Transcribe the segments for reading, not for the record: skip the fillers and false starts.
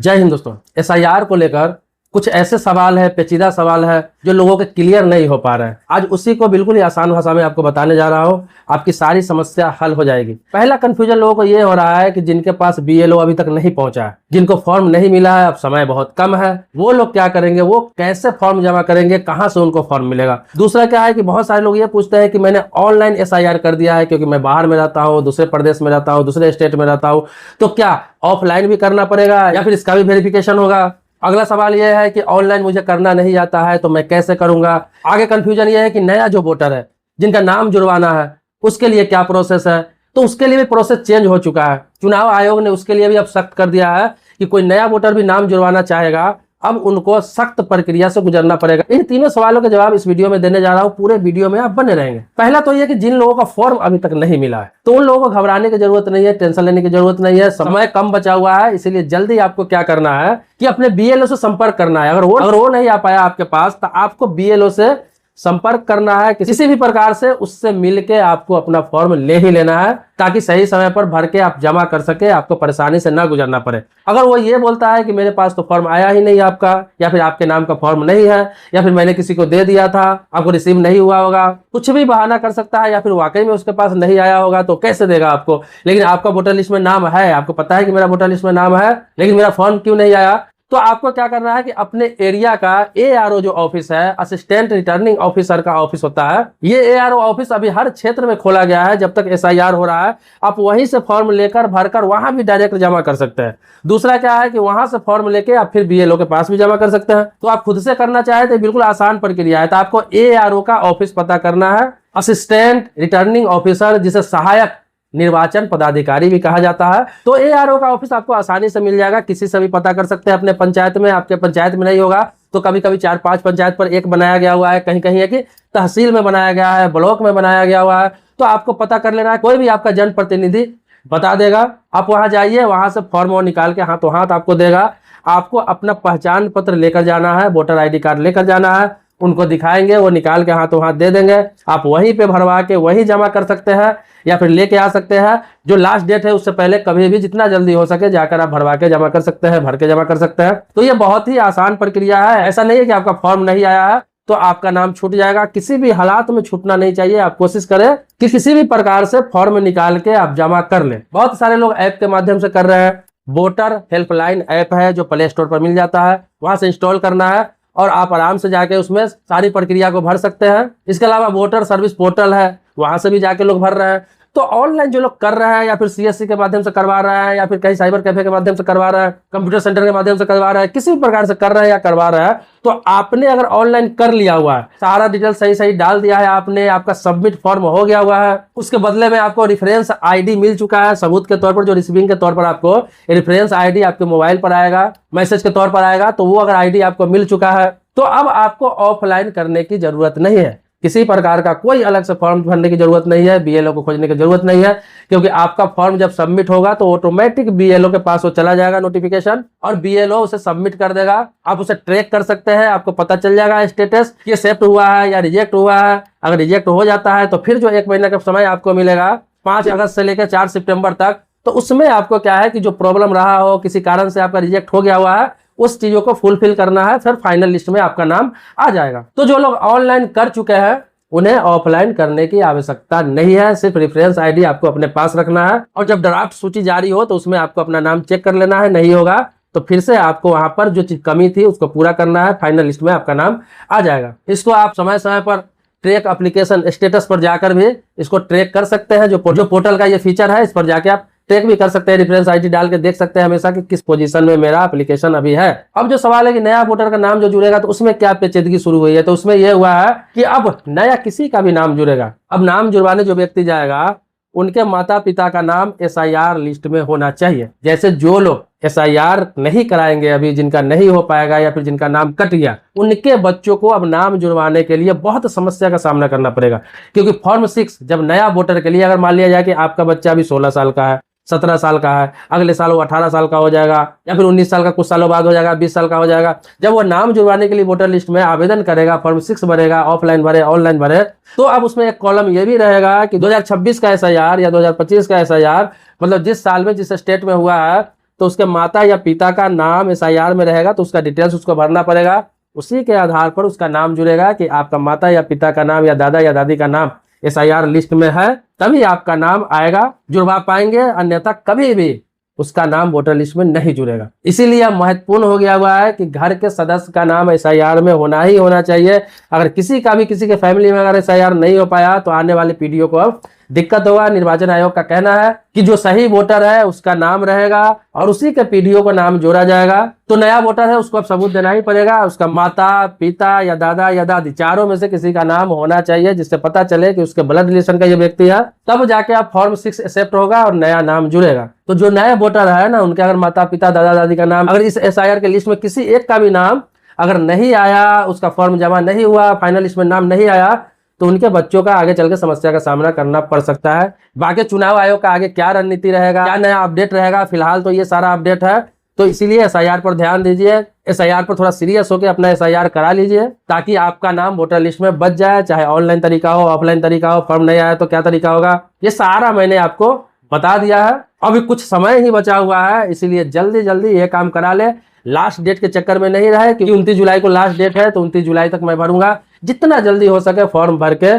जय हिंद दोस्तों। एसआईआर को लेकर कुछ ऐसे सवाल है, पेचीदा सवाल है जो लोगों के क्लियर नहीं हो पा रहे हैं। आज उसी को बिल्कुल ही आसान भाषा में आपको बताने जा रहा हूँ, आपकी सारी समस्या हल हो जाएगी। पहला कंफ्यूजन लोगों को ये हो रहा है कि जिनके पास बीएलओ अभी तक नहीं पहुंचा है, जिनको फॉर्म नहीं मिला है, अब समय बहुत कम है, वो लोग क्या करेंगे, वो कैसे फॉर्म जमा करेंगे, कहाँ से उनको फॉर्म मिलेगा। दूसरा क्या है कि बहुत सारे लोग ये पूछते हैं कि मैंने ऑनलाइन एसआईआर कर दिया है क्योंकि मैं बाहर में रहता हूँ, दूसरे प्रदेश में रहता हूँ, दूसरे स्टेट में रहता हूँ, तो क्या ऑफलाइन भी करना पड़ेगा या फिर इसका भी वेरिफिकेशन होगा। अगला सवाल यह है कि ऑनलाइन मुझे करना नहीं आता है तो मैं कैसे करूंगा। आगे कंफ्यूजन यह है कि नया जो वोटर है जिनका नाम जुड़वाना है उसके लिए क्या प्रोसेस है। तो उसके लिए भी प्रोसेस चेंज हो चुका है। चुनाव आयोग ने उसके लिए भी अब सख्त कर दिया है कि कोई नया वोटर भी नाम जुड़वाना चाहेगा, अब उनको सख्त प्रक्रिया से गुजरना पड़ेगा। इन तीनों सवालों के जवाब इस वीडियो में देने जा रहा हूं, पूरे वीडियो में आप बने रहेंगे। पहला तो यह कि जिन लोगों का फॉर्म अभी तक नहीं मिला है तो उन लोगों को घबराने की जरूरत नहीं है, टेंशन लेने की जरूरत नहीं है। समय कम बचा हुआ है, इसीलिए जल्दी आपको क्या करना है कि अपने बीएलओ से संपर्क करना है। अगर वो नहीं आ पाया आपके पास तो आपको बीएलओ से संपर्क करना है, किसी भी प्रकार से उससे मिलके आपको अपना फॉर्म ले ही लेना है ताकि सही समय पर भर के आप जमा कर सके, आपको परेशानी से ना गुजरना पड़े। अगर वो ये बोलता है कि मेरे पास तो फॉर्म आया ही नहीं आपका, या फिर आपके नाम का फॉर्म नहीं है, या फिर मैंने किसी को दे दिया था, आपको रिसीव नहीं हुआ होगा, कुछ भी बहाना कर सकता है, या फिर वाकई में उसके पास नहीं आया होगा तो कैसे देगा आपको। लेकिन आपका वोटर लिस्ट में नाम है, आपको पता है कि मेरा वोटर लिस्ट में नाम है लेकिन मेरा फॉर्म क्यों नहीं आया। तो आपको क्या करना है कि अपने एरिया का एआरओ जो ऑफिस है, असिस्टेंट रिटर्निंग ऑफिसर का ऑफिस होता है, ये एआरओ ऑफिस अभी हर क्षेत्र में खोला गया है। जब तक एसआईआर हो रहा है आप वहीं से फॉर्म लेकर भरकर वहां भी डायरेक्ट जमा कर सकते हैं। दूसरा क्या है कि वहां से फॉर्म लेके आप फिर बीएलओ के पास भी जमा कर सकते हैं। तो आप खुद से करना चाहे तो बिल्कुल आसान प्रक्रिया है। तो आपको एआरओ का ऑफिस पता करना है, असिस्टेंट रिटर्निंग ऑफिसर जिसे सहायक निर्वाचन पदाधिकारी भी कहा जाता है। तो एआरओ का ऑफिस आपको आसानी से मिल जाएगा, किसी से भी पता कर सकते हैं अपने पंचायत में। आपके पंचायत में नहीं होगा तो कभी कभी 4-5 पंचायत पर एक बनाया गया हुआ है, कहीं कहीं है कि तहसील में बनाया गया है, ब्लॉक में बनाया गया हुआ है, तो आपको पता कर लेना है। कोई भी आपका जनप्रतिनिधि बता देगा, आप वहां जाइए, वहां से फॉर्म निकाल के हाथों हाथ आपको देगा। आपको अपना पहचान पत्र लेकर जाना है, वोटर आईडी कार्ड लेकर जाना है, उनको दिखाएंगे, वो निकाल के हाथों हाथ दे देंगे। आप वहीं पे भरवा के वहीं जमा कर सकते हैं या फिर लेके आ सकते हैं। जो लास्ट डेट है उससे पहले कभी भी जितना जल्दी हो सके जाकर आप भरवा के जमा कर सकते हैं, भर के जमा कर सकते हैं। तो ये बहुत ही आसान प्रक्रिया है। ऐसा नहीं है कि आपका फॉर्म नहीं आया है तो आपका नाम छूट जाएगा, किसी भी हालात में छूटना नहीं चाहिए। आप कोशिश करें कि किसी भी प्रकार से फॉर्म निकाल के आप जमा कर लें। बहुत सारे लोग ऐप के माध्यम से कर रहे हैं। वोटर हेल्पलाइन ऐप है जो प्ले स्टोर पर मिल जाता है, वहां से इंस्टॉल करना है और आप आराम से जाके उसमें सारी प्रक्रिया को भर सकते हैं। इसके अलावा वोटर सर्विस पोर्टल है, वहां से भी जाके लोग भर रहे हैं। तो ऑनलाइन जो लोग कर रहे हैं या फिर सीएससी के माध्यम से करवा रहे हैं या फिर कहीं साइबर कैफे के माध्यम से करवा रहे हैं, कंप्यूटर सेंटर के माध्यम से करवा रहे हैं, किसी भी प्रकार से कर रहे हैं या करवा रहे हैं, तो आपने अगर ऑनलाइन कर लिया हुआ है, सारा डिटेल सही सही डाल दिया है आपने, आपका सबमिट फॉर्म हो गया हुआ है, उसके बदले में आपको रेफरेंस आईडी मिल चुका है सबूत के तौर पर, जो रिसीविंग के तौर पर आपको रेफरेंस आईडी आपके मोबाइल पर आएगा, मैसेज के तौर पर आएगा। तो वो अगर आईडी आपको मिल चुका है तो अब आपको ऑफलाइन करने की जरूरत नहीं है। किसी प्रकार का कोई अलग से फॉर्म भरने की जरूरत नहीं है, बीएलओ को खोजने की जरूरत नहीं है, क्योंकि आपका फॉर्म जब सबमिट होगा तो ऑटोमेटिक बीएलओ के पास वो चला जाएगा नोटिफिकेशन, और बीएलओ उसे सबमिट कर देगा। आप उसे ट्रैक कर सकते हैं, आपको पता चल जाएगा स्टेटस ये एक्सेप्ट हुआ है या रिजेक्ट हुआ है। अगर रिजेक्ट हो जाता है तो फिर जो 1 महीने का समय आपको मिलेगा 5 अगस्त से लेकर 4 सितंबर तक, तो उसमें आपको क्या है कि जो प्रॉब्लम रहा हो, किसी कारण से आपका रिजेक्ट हो गया हुआ है, उस चीजों को फुलफिल करना है, फिर फाइनल लिस्ट में आपका नाम आ जाएगा। तो जो लोग ऑनलाइन कर चुके हैं उन्हें ऑफलाइन करने की आवश्यकता नहीं है, सिर्फ रेफरेंस आईडी आपको अपने पास रखना है और जब ड्राफ्ट सूची जारी हो तो उसमें आपको अपना नाम चेक कर लेना है। नहीं होगा तो फिर से आपको वहां पर जो चीज कमी थी उसको पूरा करना है, फाइनल लिस्ट में आपका नाम आ जाएगा। इसको आप समय समय पर ट्रैक एप्लीकेशन स्टेटस पर जाकर भी इसको ट्रैक कर सकते हैं। जो पोर्टल का ये फीचर है, इस पर जाके आप ट्रैक भी कर सकते हैं, रेफरेंस आईडी डाल के देख सकते हैं हमेशा कि किस पोजीशन में मेरा एप्लीकेशन अभी है। अब जो सवाल है कि नया वोटर का नाम जो जुड़ेगा तो उसमें क्या पेचीदगी शुरू हुई है, तो उसमें यह हुआ है कि अब नया किसी का भी नाम जुड़ेगा। अब नाम जुड़वाने जो व्यक्ति जाएगा उनके माता पिता का नाम एसआईआर लिस्ट में होना चाहिए। जैसे जो लोग एसआईआर नहीं कराएंगे अभी, जिनका नहीं हो पाएगा या फिर जिनका नाम कट गया, उनके बच्चों को अब नाम जुड़वाने के लिए बहुत समस्या का सामना करना पड़ेगा। क्योंकि फॉर्म 6 जब नया वोटर के लिए अगर मान लिया जाए कि आपका बच्चा अभी 16 साल का है, 17 साल का है, अगले साल वो 18 साल का हो जाएगा या फिर 19 साल का कुछ सालों बाद हो जाएगा, 20 साल का हो जाएगा, जब वो नाम जुड़वाने के लिए वोटर लिस्ट में आवेदन करेगा, फॉर्म 6 भरेगा, ऑफलाइन भरे ऑनलाइन भरे, तो अब उसमें एक कॉलम ये भी रहेगा कि 2026 का एसआईआर या 2025 का एसआईआर, मतलब जिस साल में जिस स्टेट में हुआ है तो उसके माता या पिता का नाम एसआईआर में रहेगा, तो उसका डिटेल्स उसको भरना पड़ेगा। उसी के आधार पर उसका नाम जुड़ेगा कि आपका माता या पिता का नाम या दादा या दादी का नाम एसआईआर लिस्ट में है, तभी आपका नाम आएगा, जुड़वा पाएंगे, अन्यथा कभी भी उसका नाम वोटर लिस्ट में नहीं जुड़ेगा। इसीलिए यह महत्वपूर्ण हो गया हुआ है कि घर के सदस्य का नाम एसआईआर में होना ही होना चाहिए। अगर किसी के फैमिली में अगर एसआईआर नहीं हो पाया तो आने वाले पीढ़ियों को अब दिक्कत होगा। निर्वाचन आयोग का कहना है कि जो सही वोटर है उसका नाम रहेगा और उसी के पीढ़ियों को नाम जोड़ा जाएगा। तो नया वोटर है उसको अब सबूत देना ही पड़ेगा, उसका माता पिता या दादा या दादी चारों में से किसी का नाम होना चाहिए, जिससे पता चले कि उसके ब्लड रिलेशन का ये व्यक्ति है। तब जाके आप फॉर्म 6 एक्सेप्ट होगा और नया नाम जुड़ेगा। तो जो नए वोटर है ना, उनके अगर माता पिता दादा दादी का नाम अगर इस एसआईआर के लिस्ट में किसी एक का भी नाम अगर नहीं आया, उसका फॉर्म जमा नहीं हुआ, फाइनल लिस्ट में नाम नहीं आया, तो उनके बच्चों का आगे चल के समस्या का सामना करना पड़ सकता है। बाकी चुनाव आयोग का आगे क्या रणनीति रहेगा, क्या नया अपडेट रहेगा, फिलहाल तो ये सारा अपडेट है। तो इसीलिए एसआईआर पर ध्यान दीजिए, एसआईआर पर थोड़ा सीरियस होकर अपना एसआईआर करा लीजिए, ताकि आपका नाम वोटर लिस्ट में बच जाए। चाहे ऑनलाइन तरीका हो, ऑफलाइन तरीका हो, फॉर्म नहीं आया तो क्या तरीका होगा, ये सारा मैंने आपको बता दिया है। अभी कुछ समय ही बचा हुआ है, इसीलिए जल्दी जल्दी ये काम करा ले। लास्ट डेट के चक्कर में नहीं रहे, क्योंकि 29 जुलाई को लास्ट डेट है, तो 29 जुलाई तक मैं भरूंगा। जितना जल्दी हो सके फॉर्म भर के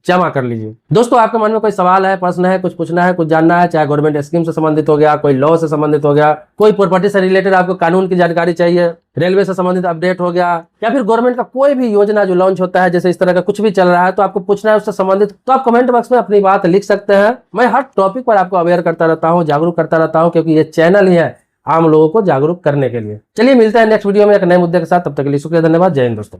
जमा कर लीजिए। दोस्तों, आपके मन में कोई सवाल है, प्रश्न है, कुछ पूछना है, कुछ जानना है, चाहे गवर्नमेंट स्कीम से संबंधित हो गया, कोई लॉ से संबंधित हो गया, कोई प्रॉपर्टी से रिलेटेड आपको कानून की जानकारी चाहिए, रेलवे से संबंधित अपडेट हो गया, या फिर गवर्नमेंट का कोई भी योजना जो लॉन्च होता है, जैसे इस तरह का कुछ भी चल रहा है, तो आपको पूछना है उससे संबंधित, तो आप कमेंट बॉक्स में अपनी बात लिख सकते हैं। मैं हर टॉपिक पर आपको अवेयर करता रहता हूँ, जागरूक करता रहता हूँ, क्योंकि ये चैनल ही है आम लोगों को जागरूक करने के लिए। चलिए मिलते हैं नेक्स्ट वीडियो में एक नए मुद्दे के साथ। तब तक के लिए शुक्रिया, धन्यवाद, जय हिंद दोस्तों।